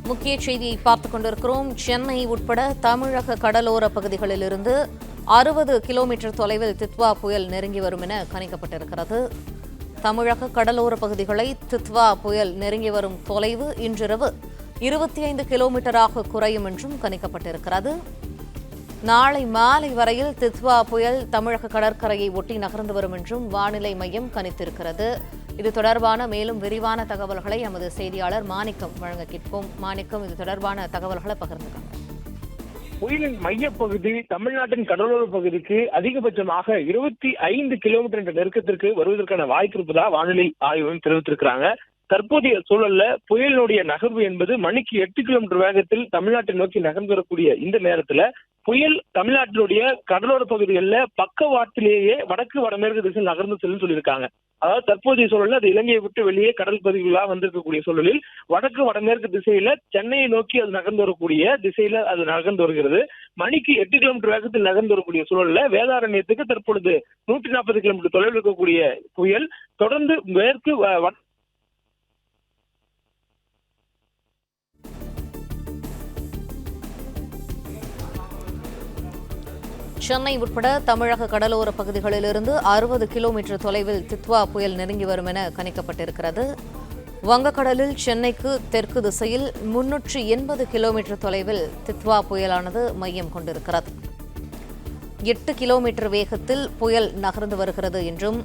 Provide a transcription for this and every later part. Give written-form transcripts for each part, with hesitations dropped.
முக்கிய செய்தியை பார்த்துக் கொண்டிருக்கிறோம். சென்னை உட்பட தமிழக கடலோர பகுதிகளிலிருந்து 60 கிலோமீட்டர் தொலைவில் தித்வா புயல் நெருங்கி வரும் என கணிக்கப்பட்டிருக்கிறது. தமிழக கடலோர பகுதிகளை தித்வா புயல் நெருங்கி வரும் தொலைவு இன்றிரவு 25 கிலோமீட்டராக குறையும் என்றும் கணிக்கப்பட்டிருக்கிறது. நாளை மாலை வரையில் தித்வா புயல் தமிழக கடற்கரையை ஒட்டி நகர்ந்து வரும் என்றும் வானிலை மையம் கணித்திருக்கிறது. இது தொடர்பான மேலும் விரிவான தகவல்களை எமது செய்தியாளர் மாணிக்கம் வழங்க கேட்போம். மாணிக்கம், இது தொடர்பான தகவல்களை பகிர்ந்துக்காங்க. புயலின் மையப்பகுதி தமிழ்நாட்டின் கடலோர பகுதிக்கு அதிகபட்சமாக 25 கிலோமீட்டர் என்ற நெருக்கத்திற்கு வருவதற்கான வாய்ப்பு இருப்பதா வானிலை ஆய்வு தெரிவித்திருக்கிறாங்க. தற்போதைய சூழல்ல புயலினுடைய நகர்வு என்பது மணிக்கு 8 கிலோமீட்டர் வேகத்தில் தமிழ்நாட்டை நோக்கி நகர்ந்து வரக்கூடிய இந்த நேரத்துல புயல் தமிழ்நாட்டினுடைய கடலோர பகுதிகளில் பக்கவாட்டிலேயே வடக்கு வடமேற்கு திசையில் நகர்ந்து செல்லும் சொல்லியிருக்காங்க. அதாவது தற்போதைய சூழலில் அது இலங்கையை விட்டு வெளியே கடல் பகுதிகளாக வந்திருக்கக்கூடிய சூழலில் வடக்கு வடமேற்கு திசையில சென்னையை நோக்கி அது நகர்ந்து வரக்கூடிய திசையில அது நகர்ந்து வருகிறது. மணிக்கு 8 கிலோமீட்டர் வேகத்தில் நகர்ந்து வரக்கூடிய சூழல்ல வேதாரண்யத்துக்கு தற்பொழுது 140 கிலோமீட்டர் தொலைவில் இருக்கக்கூடிய புயல் தொடர்ந்து மேற்கு சென்னை உட்பட தமிழக கடலோர பகுதிகளிலிருந்து 60 கிலோமீட்டர் தொலைவில் தித்வா புயல் நெருங்கி வரும் என கணிக்கப்பட்டிருக்கிறது. வங்கக்கடலில் சென்னைக்கு தெற்கு திசையில் 380 கிலோமீட்டர் தொலைவில் தித்வா புயலானது மையம் கொண்டிருக்கிறது. 8 கிலோமீட்டர் வேகத்தில் புயல் நகர்ந்து வருகிறது என்றும்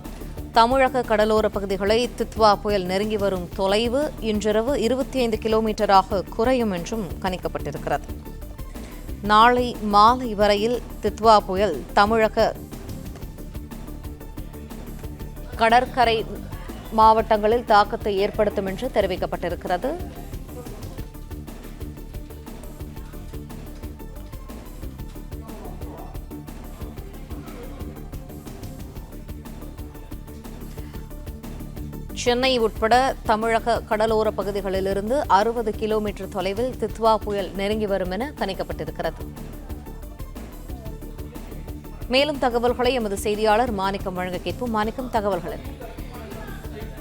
தமிழக கடலோர பகுதிகளை தித்வா புயல் நெருங்கி வரும் தொலைவு இன்றிரவு 25 கிலோமீட்டராக குறையும் என்றும் கணிக்கப்பட்டிருக்கிறது. நாளை மாலை வரையில் தித்வா புயல் தமிழக கடற்கரை மாவட்டங்களில் தாக்கத்தை ஏற்படுத்தும் என்று தெரிவிக்கப்பட்டிருக்கிறது. சென்னை உட்பட தமிழக கடலோர பகுதிகளிலிருந்து 60 கிலோமீட்டர் தொலைவில் தித்வா புயல் நெருங்கி வரும் என கணிக்கப்பட்டிருக்கிறது. மேலும் தகவல்களை எமது செய்தியாளர் மாணிக்கம் வழங்க கேட்போம். மாணிக்கம், தகவல்கள்.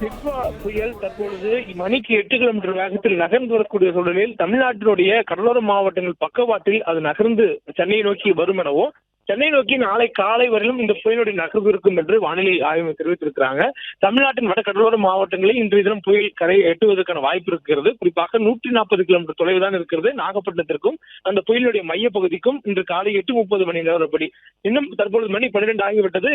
தித்வா புயல் தற்பொழுது மணிக்கு 8 கிலோமீட்டர் வேகத்தில் நகர்ந்து வரக்கூடிய சூழலில் தமிழ்நாட்டினுடைய கடலோர மாவட்டங்கள் பக்கவாட்டில் அது நகர்ந்து சென்னையை நோக்கி வரும் எனவும் சென்னை நோக்கி நாளை காலை வரையிலும் இந்த புயலுடைய நகர்வு இருக்கும் என்று வானிலை ஆய்வு தெரிவித்திருக்கிறாங்க. தமிழ்நாட்டின் வட கடலோர மாவட்டங்களில் இன்றைய தினம் புயல் கரை எட்டுவதற்கான வாய்ப்பு இருக்கிறது. குறிப்பாக 140 கிலோமீட்டர் தொலைவு தான் இருக்கிறது. நாகப்பட்டினத்திற்கும் அந்த புயலுடைய மைய பகுதிக்கும் இன்று காலை 8:30 மணி நிலவரப்படி. இன்னும் தற்பொழுது மணி 12 ஆகிவிட்டது.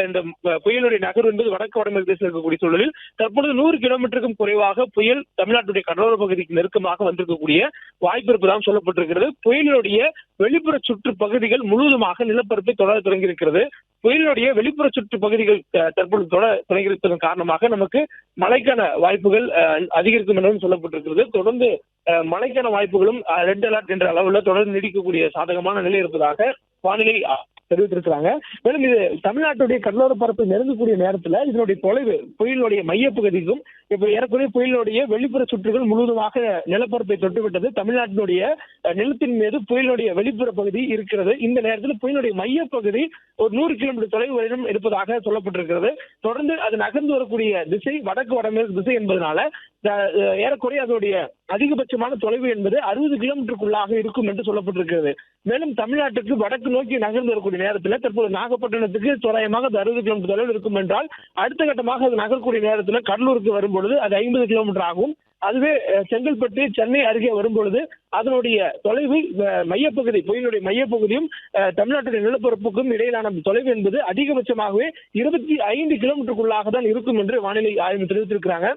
இந்த புயலுடைய நகர்வு என்பது வடக்கு வடமேற்கு திசையில் இருக்கக்கூடிய சூழலில் தற்பொழுது 100 கிலோமீட்டருக்கும் குறைவாக புயல் தமிழ்நாட்டுடைய கடலோர பகுதிக்கு நெருக்கமாக வந்திருக்கக்கூடிய வாய்ப்பு இருப்பதாக சொல்லப்பட்டிருக்கிறது. புயலுடைய வெளிப்புற சுற்று பகுதிகள் முழுவதுமாக நிலப்பரப்பை தொடர தொடங்கியிருக்கிறது. புயலுடைய வெளிப்புற சுற்று பகுதிகள் தற்பொழுது தொடங்கியிருப்பதன் காரணமாக நமக்கு மழைக்கான வாய்ப்புகள் அதிகரிக்கும் எனவும் சொல்லப்பட்டிருக்கிறது. தொடர்ந்து மழைக்கான வாய்ப்புகளும் ரெட் அலர்ட் என்ற அளவில் தொடர்ந்து நீடிக்கக்கூடிய சாதகமான நிலை இருப்பதாக வானிலை தெரிவித்திருக்கிறாங்க. மேலும் இது தமிழ்நாட்டுடைய கடலோர பரப்பை நெருங்கக்கூடிய நேரத்தில் இதனுடைய தொலைவு புயலுடைய மையப்பகுதிக்கும் இப்ப ஏறக்குறைய புயலுடைய வெளிப்புற சுற்றுகள் முழுவதுமாக நிலப்பரப்பை தொட்டுவிட்டது. தமிழ்நாட்டினுடைய நிலத்தின் மீது புயலுடைய வெளிப்புற பகுதி இருக்கிறது. இந்த நேரத்தில் புயலுடைய மையப்பகுதி ஒரு 100 கிலோமீட்டர் தொலைவு வரையிலும் இருப்பதாக சொல்லப்பட்டிருக்கிறது. தொடர்ந்து அது நகர்ந்து வரக்கூடிய திசை வடக்கு வடமேற்கு திசை என்பதனால ஏறக்குறைய அதனுடைய அதிகபட்சமான தொலைவு என்பது 60 கிலோமீட்டருக்குள்ளாக இருக்கும் என்று சொல்லப்பட்டிருக்கிறது. மேலும் தமிழ்நாட்டுக்கு வடக்கு நோக்கி நகர்ந்து வரக்கூடிய நேரத்தில் தற்போது நாகப்பட்டினத்துக்கு தோராயமாக 60 கிலோமீட்டர் தொலைவில் இருக்கும் என்றால் அடுத்த கட்டமாக அது நகரக்கூடிய நேரத்தில் கடலூருக்கு வரும்பொழுது அது 50 கிலோமீட்டர் ஆகும். அதுவே செங்கல்பட்டு சென்னை அருகே வரும்பொழுது அதனுடைய தொலைவு மையப்பகுதி புயலுடைய மையப்பகுதியும் தமிழ்நாட்டுடைய நிலப்பரப்புக்கும் இடையிலான தொலைவு என்பது அதிகபட்சமாகவே 25 கிலோமீட்டருக்குள்ளாக தான் இருக்கும் என்று வானிலை ஆய்வு தெரிவித்திருக்கிறாங்க.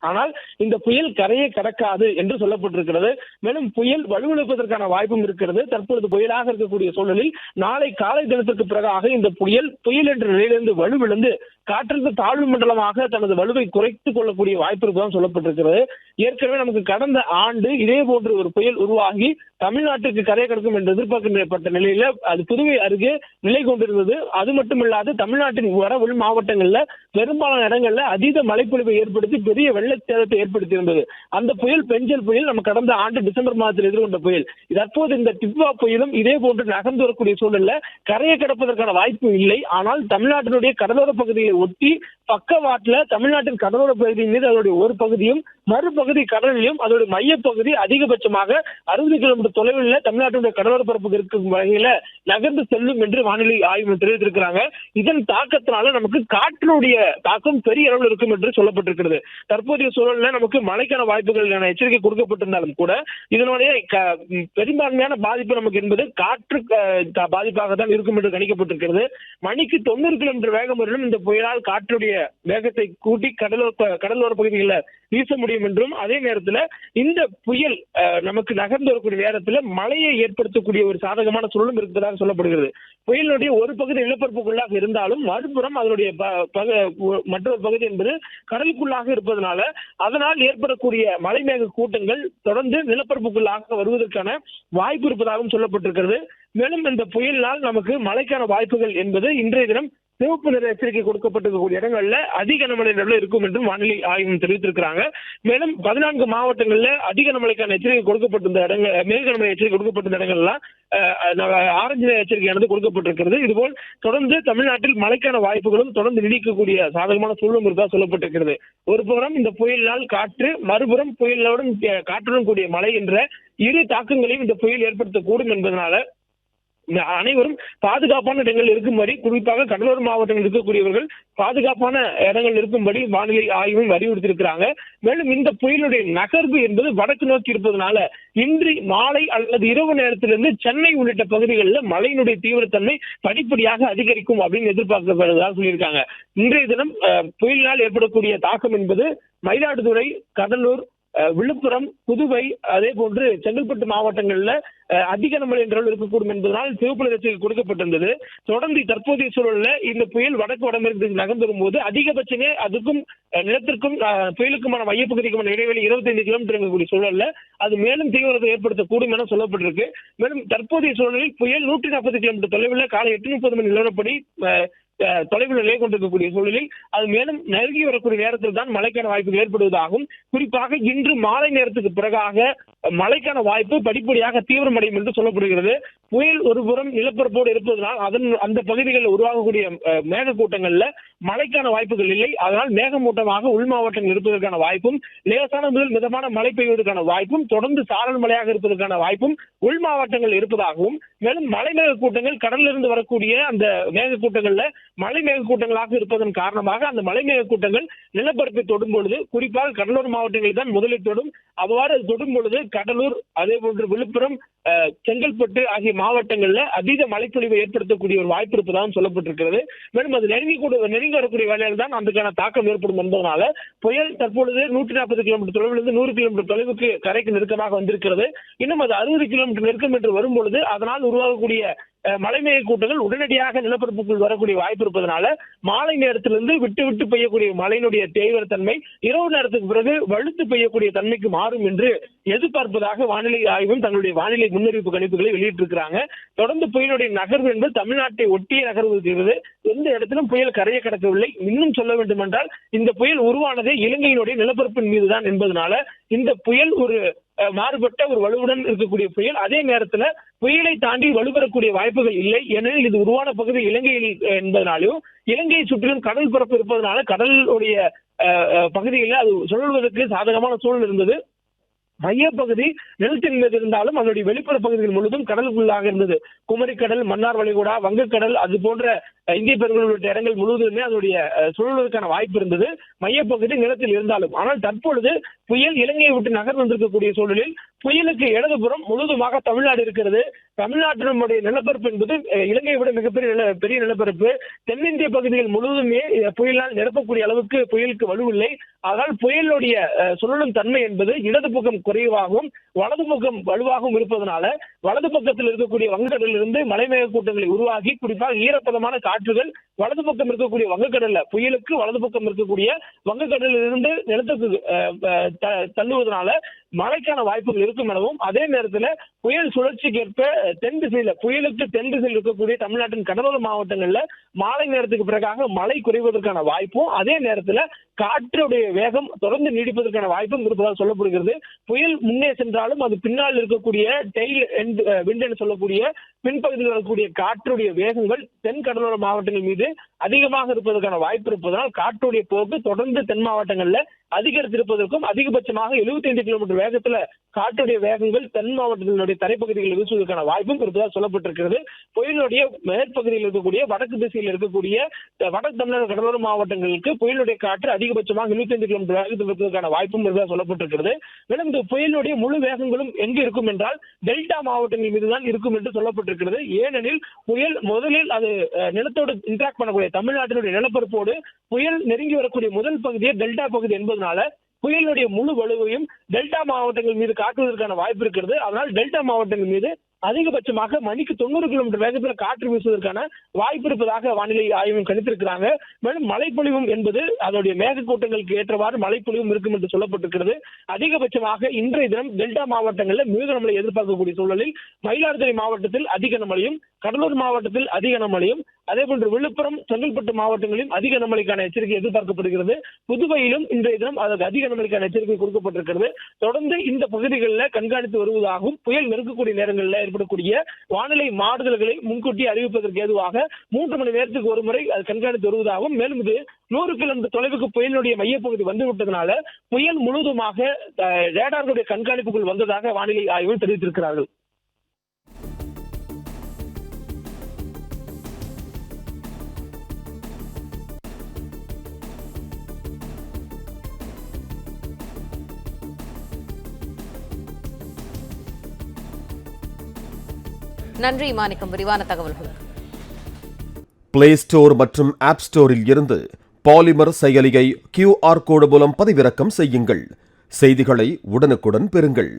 ஆனால் இந்த புயல் கரையை கடக்காது என்று சொல்லப்பட்டிருக்கிறது. மேலும் புயல் வலுவிழப்பதற்கான வாய்ப்பும் இருக்கிறது. தற்பொழுது புயலாக இருக்கக்கூடிய சூழலில் நாளை காலை தினத்திற்கு பிறகாக இந்த புயல் என்ற நிலையிலிருந்து வலுவிழந்து காற்றழுத்த தாழ்வு மண்டலமாக தனது வலுவை குறைத்துக் கொள்ளக்கூடிய வாய்ப்பு இருப்பதாக சொல்லப்பட்டிருக்கிறது. ஏற்கனவே நமக்கு கடந்த ஆண்டு இதே போன்று ஒரு புயல் உருவாகி தமிழ்நாட்டுக்கு கரை கடக்கும் என்று எதிர்பார்க்கப்பட்ட நிலையில அது புதுவை அருகே நிலை கொண்டிருந்தது. அது மட்டுமில்லாது தமிழ்நாட்டின் வட உள் மாவட்டங்கள்ல பெரும்பாலான இடங்கள்ல அதீத மழைப்பொழிவை ஏற்படுத்தி பெரிய வெள்ள சேதத்தை ஏற்படுத்தி இருந்தது. அந்த புயல் பெஞ்சல் புயல் நம்ம கடந்த ஆண்டு டிசம்பர் மாதத்தில் எதிர்கொண்ட புயல். தற்போது இந்த தித்வா புயலும் இதே போன்று நகர்ந்து வரக்கூடிய சூழல்ல கரையை கடப்பதற்கான வாய்ப்பு இல்லை. ஆனால் தமிழ்நாட்டினுடைய கடலோர பகுதியை ஒட்டி பக்கவாட்டுல தமிழ்நாட்டின் கடலோர பகுதியின் மீது அதனுடைய ஒரு பகுதியும் மறுபகுதி கடலிலும் அதோட மையப்பகுதி அதிகபட்சமாக 60 கிலோமீட்டர் தொலைவில் தமிழ்நாட்டுடைய கடலோர பரப்புக்கு இருக்கும் வகையில நகர்ந்து செல்லும் என்று வானிலை ஆய்வு தெரிவித்திருக்கிறாங்க. இதன் தாக்கத்தினால நமக்கு காற்றினுடைய தாக்கம் பெரிய அளவில் இருக்கும் என்று சொல்லப்பட்டிருக்கிறது. தற்போதைய சூழல்ல நமக்கு மழைக்கான வாய்ப்புகள் எச்சரிக்கை கொடுக்கப்பட்டிருந்தாலும் கூட இதனுடைய பெரும்பான்மையான பாதிப்பு நமக்கு என்பது காற்று பாதிப்பாக தான் இருக்கும் என்று கணிக்கப்பட்டிருக்கிறது. மணிக்கு 90 கிலோமீட்டர் வேகம் வரையிலும் இந்த புயலால் காற்றுடைய வேகத்தை கூட்டி கடலோர பகுதிகளில் வீச முடியும் என்றும், அதே நேரத்தில் இந்த புயல் நமக்கு நகர்ந்து வரக்கூடிய நேரத்தில் மழையை ஏற்படுத்தக்கூடிய ஒரு சாதகமான சூழலும் இருப்பதாக சொல்லப்படுகிறது. புயலுடைய ஒரு பகுதி நிலப்பரப்புக்குள்ளாக இருந்தாலும் மறுபுறம் அதனுடைய மற்றொரு பகுதி என்பது கடலுக்குள்ளாக இருப்பதனால அதனால் ஏற்படக்கூடிய மழைமேக கூட்டங்கள் தொடர்ந்து நிலப்பரப்புக்குள்ளாக வருவதற்கான வாய்ப்பு இருப்பதாகவும் சொல்லப்பட்டிருக்கிறது. மேலும் இந்த புயலினால் நமக்கு மழைக்கான வாய்ப்புகள் என்பது இன்றைய தினம் சிவப்பு நிற எச்சரிக்கை கொடுக்கப்பட்டிருக்கக்கூடிய இடங்கள்ல அதிக கனமழை நிலவில் இருக்கும் என்றும் வானிலை ஆய்வு தெரிவித்திருக்கிறாங்க. மேலும் 14 மாவட்டங்கள்ல அதிக கனமழைக்கான எச்சரிக்கை கொடுக்கப்பட்டிருந்த இடங்கள், மிக கனமழை எச்சரிக்கை கொடுக்கப்பட்டிருந்த இடங்கள்லாம் ஆரஞ்சு எச்சரிக்கையானது கொடுக்கப்பட்டிருக்கிறது. இதுபோல் தொடர்ந்து தமிழ்நாட்டில் மழைக்கான வாய்ப்புகளும் தொடர்ந்து நீடிக்கக்கூடிய சாதகமான சூழலும் இருக்கா சொல்லப்பட்டிருக்கிறது. ஒரு புறம் இந்த புயலினால் காற்று, மறுபுறம் புயலுடன் காற்றுடன் கூடிய மழை என்ற இரு தாக்கங்களையும் இந்த புயல் ஏற்படுத்தக்கூடும் என்பதனால அனைவரும் பாதுகாப்பான இடங்கள் இருக்கும்படி, குறிப்பாக கடலோர மாவட்டங்கள் இருக்கக்கூடியவர்கள் பாதுகாப்பான இடங்கள் இருக்கும்படி வானிலை ஆய்வும் அறிவுறுத்தியிருக்கிறாங்க. மேலும் இந்த புயலுடைய நகர்வு என்பது வடக்கு நோக்கி இருப்பதனால இன்று மாலை அல்லது இரவு நேரத்திலிருந்து சென்னை உள்ளிட்ட பகுதிகளில் மழையினுடைய தீவிரத்தன்மை படிப்படியாக அதிகரிக்கும் அப்படின்னு எதிர்பார்க்கப்படுவதாக சொல்லியிருக்காங்க. இன்றைய தினம் புயலினால் ஏற்படக்கூடிய தாக்கம் என்பது மயிலாடுதுறை, கடலூர், விழுப்புரம், புதுவை, அதே போன்று செங்கல்பட்டு மாவட்டங்கள்ல அதிக கனமழை என்றால் இருக்கக்கூடும் என்பதனால் சிவப்பு நிற எச்சரிக்கை கொடுக்கப்பட்டிருந்தது. தொடர்ந்து தற்போதைய சூழல்ல இந்த புயல் வடக்கு வடமேற்கு நகர்ந்து வரும்போது அதிகபட்சமே அதுக்கும் நிலத்திற்கும் புயலுக்குமான மையப்பகுதிக்குமான இடைவெளி 25 கிலோமீட்டர் இருக்கக்கூடிய சூழல்ல அது மேலும் தீவிரத்தை ஏற்படுத்தக்கூடும் என சொல்லப்பட்டிருக்கு. மேலும் தற்போதைய சூழலில் புயல் 140 கிலோமீட்டர் தொலைவில் காலை 8:30 மணி நிலவரப்படி தொலைவில் நிலை கொண்டிருக்கக்கூடிய சூழலில் அது மேலும் நெருங்கி வரக்கூடிய நேரத்தில் தான் மழைக்கான வாய்ப்புகள் ஏற்படுவதாகவும், குறிப்பாக இன்று மாலை நேரத்துக்கு பிறகாக மழைக்கான வாய்ப்பு படிப்படியாக தீவிரமடையும் என்று சொல்லப்படுகிறது. புயல் ஒருபுறம் நிலப்பரப்போடு இருப்பதனால் அந்த பகுதிகளில் உருவாகக்கூடிய மேகக்கூட்டங்கள்ல மழைக்கான வாய்ப்புகள் இல்லை. அதனால் மேகமூட்டமாக உள் மாவட்டங்கள் இருப்பதற்கான வாய்ப்பும், லேசான முதல் மிதமான மழை பெய்வதற்கான வாய்ப்பும், தொடர்ந்து சாரல் மழையாக இருப்பதற்கான வாய்ப்பும் உள் மாவட்டங்கள் இருப்பதாகவும், மேலும் மழை மேக கூட்டங்கள் கடலிலிருந்து வரக்கூடிய அந்த மேகக்கூட்டங்கள்ல மழை மேகக்கூட்டங்களாக இருப்பதன் காரணமாக அந்த மழை மேகக்கூட்டங்கள் நிலப்பரப்பை தொடும் பொழுது, குறிப்பாக கடலோர மாவட்டங்களில் தான் முதலில் தொடும். அவ்வாறு தொடும் பொழுது கடலூர், அதே போன்று விழுப்புரம், செங்கல்பட்டு ஆகிய மாவட்டங்கள்ல அதீத மழைப்பொழிவை ஏற்படுத்தக்கூடிய ஒரு வாய்ப்பு இருப்பதாகவும் சொல்லப்பட்டிருக்கிறது. மேலும் அது நெருங்கி வரக்கூடிய வேலையில் தான் அதுக்கான தாக்கம் ஏற்படும் என்பதனால புயல் தற்பொழுது 140 கிலோமீட்டர் தொலைவிலிருந்து 100 கிலோமீட்டர் தொலைவுக்கு கரைக்கு நெருக்கமாக வந்திருக்கிறது. இன்னும் அது 60 கிலோமீட்டர் நெருக்கம் என்று வரும்பொழுது அதனால் உருவாகக்கூடிய மழைமேக கூட்டங்கள் உடனடியாக நிலப்பரப்புக்குள் வரக்கூடிய வாய்ப்பு இருப்பதனால மாலை நேரத்திலிருந்து விட்டு விட்டு பெய்யக்கூடிய மழையினுடைய தீவிரத்தன்மை இரவு நேரத்துக்கு பிறகு வலுத்து பெய்யக்கூடிய தன்மைக்கு மாறும் என்று எதிர்பார்ப்பதாக வானிலை ஆய்வும் தங்களுடைய வானிலை முன்னறிவிப்பு கணிப்புகளை வெளியிட்டிருக்கிறாங்க. தொடர்ந்து புயலுடைய நகர்வு என்பது தமிழ்நாட்டை ஒட்டிய நகர்வு இருக்கிறது. எந்த இடத்திலும் புயல் கரையை கடக்கவில்லை. இன்னும் சொல்ல வேண்டும் என்றால் இந்த புயல் உருவானதே இலங்கையினுடைய நிலப்பரப்பின் மீதுதான் என்பதனால இந்த புயல் ஒரு மாறுபட்ட ஒரு வலுவுடன் இருக்கக்கூடிய புயல். அதே நேரத்தில் புயலை தாண்டி வலுப்பெறக்கூடிய வாய்ப்புகள் இல்லை. ஏனெனில் இது உருவான பகுதி இலங்கையில் என்பதனாலும் இலங்கையை சுற்றிலும் கடல் பரப்பு இருப்பதனால கடலுடைய பகுதிகளில் அது சொல்வதற்கு சாதகமான சூழல் இருந்தது. மையப்பகுதி நிலத்தின் மீது இருந்தாலும் அதனுடைய வெளிப்புற பகுதிகள் முழுவதும் கடலுக்குள்ளாக இருந்தது. குமரிக்கடல், மன்னார் வளைகுடா, வங்கக்கடல், அது போன்ற இந்திய பெருங்கடல் உள்ளிட்ட இடங்கள் முழுவதுமே அதனுடைய சுழல்வதற்கான வாய்ப்பு இருந்தது மையப்பகுதி நிலத்தில் இருந்தாலும். ஆனால் தற்பொழுது புயல் இலங்கையை விட்டு நகர் வந்திருக்கக்கூடிய சூழலில் புயலுக்கு இடதுபுறம் முழுவதுமாக தமிழ்நாடு இருக்கிறது. தமிழ்நாட்டினுடைய நிலப்பரப்பு என்பது இலங்கையை விட மிகப்பெரிய நிலப்பரப்பு. தென்னிந்திய பகுதிகள் முழுவதுமே புயலால் நிரப்பக்கூடிய அளவுக்கு புயலுக்கு வலுவில்லை. ஆனால் புயலுடைய சுழலும் தன்மை என்பது இடது பக்கம் குறைவாகவும் வலது பக்கம் வலுவாகவும் இருப்பதனால வலது பக்கத்தில் இருக்கக்கூடிய வங்கக்கடலில் இருந்து மலைமேக கூட்டங்களை உருவாகி குறிப்பாக ஈரப்பதமான காற்றுகள் வலது பக்கம் இருக்கக்கூடிய வங்கக்கடல்ல புயலுக்கு வலது பக்கம் இருக்கக்கூடிய வங்கக்கடலில் இருந்து நிலத்துக்கு தள்ளுவதனால மழைக்கான வாய்ப்புகள் இருக்கும் எனவும், அதே நேரத்தில் புயல் சுழற்சிக்கு ஏற்ப புயலுக்கு தென் திசையில் இருக்கக்கூடிய தமிழ்நாட்டின் கடலோர மாவட்டங்கள்ல மாலை நேரத்துக்கு பிறகாக மழை குறைவதற்கான வாய்ப்பும், அதே நேரத்தில் காற்றுடைய வேகம் தொடர்ந்து நீடிப்பதற்கான வாய்ப்பும் இருப்பதாக சொல்லப்படுகிறது. புயல் முன்னே சென்றாலும் அது பின்னால் இருக்கக்கூடிய டெயில் விண்ட் என்று சொல்லக்கூடிய பின்பகுதியில் வரக்கூடிய காற்றுடைய வேகங்கள் தென் கடலோர மாவட்டங்கள் மீது அதிகமாக இருப்பதற்கான வாய்ப்பு இருப்பதனால் காற்றுடைய போக்கு தொடர்ந்து தென் மாவட்டங்கள்ல அதிகரித்திருப்பதற்கும் அதிகபட்சமாக 75 கிலோமீட்டர் வேகத்துல காற்றுடைய வேகங்கள் தென் மாவட்டத்தினுடைய தரைப்பகுதிகளில் வீசுவதற்கான வாய்ப்பும் இருப்பதாக சொல்லப்பட்டிருக்கிறது. புயலுடைய மேற்பகுதியில் இருக்கக்கூடிய வடக்கு திசையில் இருக்கக்கூடிய வடக்கு தமிழக கடலோர மாவட்டங்களுக்கு புயலுடைய காற்று அதிகபட்சமாக 75 கிலோமீட்டர் வேகத்தில் இருப்பதற்கான வாய்ப்பும் இருப்பதாக சொல்லப்பட்டிருக்கிறது. மேலும் இந்த புயலுடைய முழு வேகங்களும் எங்கு இருக்கும் என்றால் டெல்டா மாவட்டங்கள் மீதுதான் இருக்கும் என்று சொல்லப்பட்டிருக்கிறது. ஏனெனில் புயல் முதலில் அது நிலத்தோடு இன்டராக்ட் பண்ணக்கூடிய தமிழ்நாட்டினுடைய நிலப்பரப்போடு புயல் நெருங்கி வரக்கூடிய முதல் பகுதியை டெல்டா பகுதி என்பதனால புயலுடைய முழு வலுவையும் டெல்டா மாவட்டங்கள் மீது காட்டுவதற்கான வாய்ப்பு இருக்கிறது. அதனால் டெல்டா மாவட்டங்கள் மீது அதிகபட்சமாக மணிக்கு 90 கிலோமீட்டர் வேகத்தில் காற்று வீசுவதற்கான வாய்ப்பு இருப்பதாக வானிலை ஆய்வு கணித்திருக்கிறாங்க. மேலும் மழைப்பொழிவும் என்பது அதோடைய மேகக்கூட்டங்களுக்கு ஏற்றவாறு மழைப்பொழிவும் இருக்கும் என்று சொல்லப்பட்டிருக்கிறது. அதிகபட்சமாக இன்றைய தினம் டெல்டா மாவட்டங்களில் மிக கனமழை எதிர்பார்க்கக்கூடிய சூழலில் மயிலாடுதுறை மாவட்டத்தில் அதிக கனமழையும், கடலூர் மாவட்டத்தில் அதிக கனமழையும், அதே போன்று விழுப்புரம், செங்கல்பட்டு மாவட்டங்களிலும் அதிக கனமழைக்கான எச்சரிக்கை எதிர்பார்க்கப்படுகிறது. புதுவையிலும் இன்றைய தினம் அதற்கு அதிக கனமழைக்கான எச்சரிக்கை கொடுக்கப்பட்டிருக்கிறது. தொடர்ந்து இந்த பகுதிகளில் கண்காணித்து வருவதாகவும் புயல் நெருக்கக்கூடிய நேரங்களில் ஏற்படக்கூடிய வானிலை மாறுதல்களை முன்கூட்டி அறிவிப்பதற்கு ஏதுவாக 3 மணி நேரத்துக்கு ஒரு முறை அது கண்காணித்து வருவதாகவும், மேலும் இது 100 கிலோமீட்டர் தொலைவுக்கு புயலுடைய மையப்பகுதி வந்துவிட்டதனால புயல் முழுவதுமாக ரேடார்களுடைய கண்காணிப்புக்குள் வந்ததாக வானிலை ஆய்வு தெரிவித்திருக்கிறார்கள். நன்றி மாணிக்கம், விரிவான தகவல்களுக்கு. பிளே ஸ்டோர் மற்றும் ஆப் ஸ்டோரில் இருந்து பாலிமர் செயலியை QR கோடு மூலம் பதிவிறக்கம் செய்யுங்கள். செய்திகளை உடனுக்குடன் பெறுங்கள்.